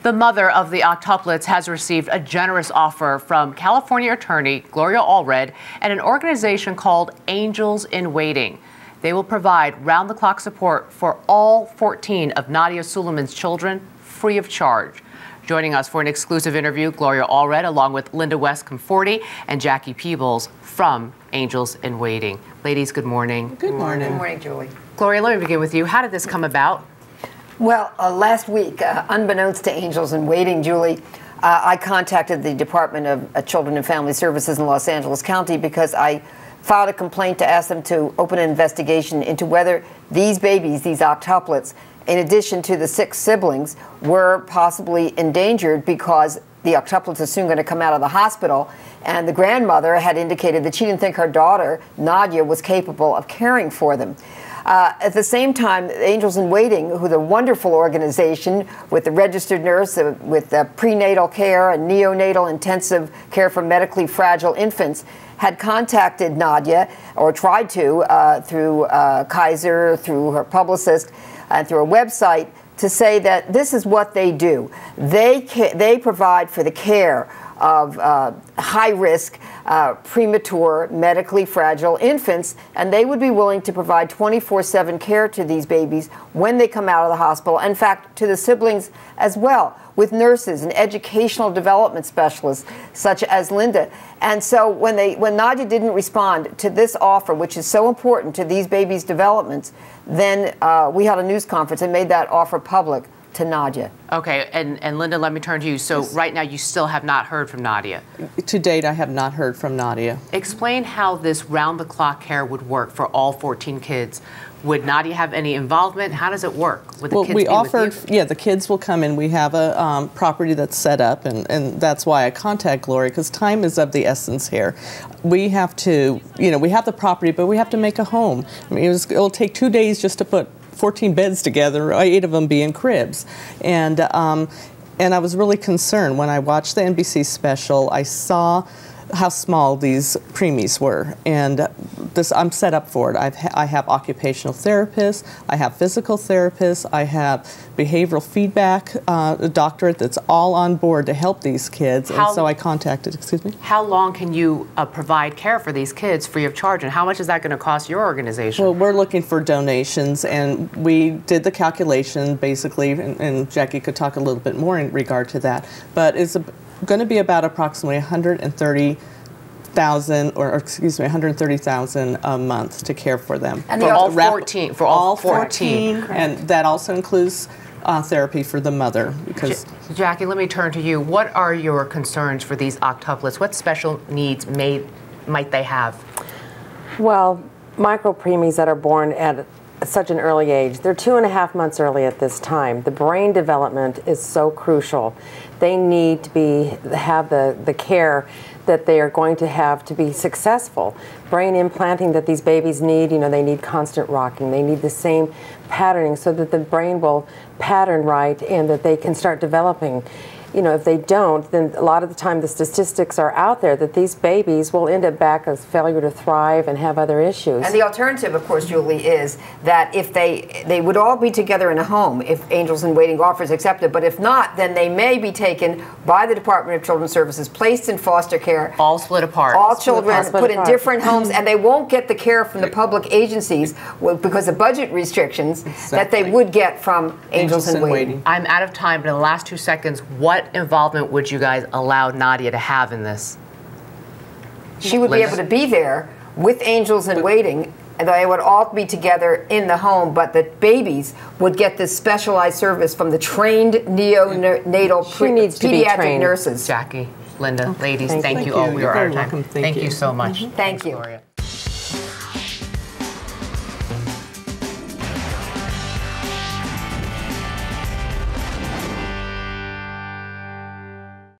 The mother of the octuplets has received a generous offer from California attorney Gloria Allred and an organization called Angels in Waiting. They will provide round-the-clock support for all 14 of Nadya Suleman's children free of charge. Joining us for an exclusive interview, Gloria Allred, along with Linda West-Comforty and Jackie Peebles from Angels in Waiting. Ladies, good morning. Good morning. Good morning, Julie. Gloria, let me begin with you. How did this come about? Well, last week, unbeknownst to Angels in Waiting, Julie, I contacted the Department of Children and Family Services in Los Angeles County because I filed a complaint to ask them to open an investigation into whether these babies, these octuplets, in addition to the 6 siblings, were possibly endangered because the octuplets are soon going to come out of the hospital, and the grandmother had indicated that she didn't think her daughter, Nadya, was capable of caring for them. At the same time, Angels in Waiting, who's a wonderful organization with a registered nurse, with prenatal care and neonatal intensive care for medically fragile infants, had contacted Nadya, or tried to, through Kaiser, through her publicist, and through a website, to say that this is what they do. They provide for the care of high-risk, premature, medically fragile infants, and they would be willing to provide 24/7 care to these babies when they come out of the hospital, in fact, to the siblings as well, with nurses and educational development specialists, such as Linda. And so when Nadya didn't respond to this offer, which is so important to these babies' developments, then we had a news conference and made that offer public to Nadya. Okay, and Linda, let me turn to you. So right now you still have not heard from Nadya. To date, I have not heard from Nadya. Explain how this round-the-clock care would work for all 14 kids. Would Nadya have any involvement? How does it work? Would the kids we be offered, with you? yeah, the kids will come in. We have a property that's set up, and that's why I contact Gloria, because time is of the essence here. We have to, we have the property, but we have to make a home. I mean, it'll take 2 days just to put 14 beds together, 8 of them being cribs. And I was really concerned when I watched the NBC special. I saw how small these preemies were, and I'm set up for it. I have occupational therapists, I have physical therapists, I have behavioral feedback doctorate that's all on board to help these kids. And so I contacted, excuse me? How long can you provide care for these kids free of charge, and how much is that going to cost your organization? Well, we're looking for donations, and we did the calculation basically, and Jackie could talk a little bit more in regard to that, but it's going to be about approximately $130,000 a month to care for them. And for all 14. For all 14. And that also includes therapy for the mother. Because Jackie, let me turn to you. What are your concerns for these octuplets? What special needs might they have? Well, micro preemies that are born at such an early age, they're 2.5 months early at this time. The brain development is so crucial. They need to have the care that they are going to have to be successful. Brain implanting that these babies need, they need constant rocking. They need the same patterning so that the brain will pattern right and that they can start developing. If they don't, then a lot of the time the statistics are out there that these babies will end up back as failure to thrive and have other issues. And the alternative, of course, Julie, is that if they would all be together in a home if Angels in Waiting offers accepted, but if not, then they may be taken by the Department of Children's Services, placed in foster care. All split apart. All children put in different homes, and they won't get the care from the public agencies because of budget restrictions that they would get from Angels in Waiting. I'm out of time, but in the last 2 seconds, what involvement would you guys allow Nadya to have in this? She would be able to be there with Angels in Waiting, and they would all be together in the home, but the babies would get this specialized service from the trained neonatal pediatric nurses. Jackie, Linda, ladies, thank you all. We are out of time. Thank you so much. Thank you. Gloria.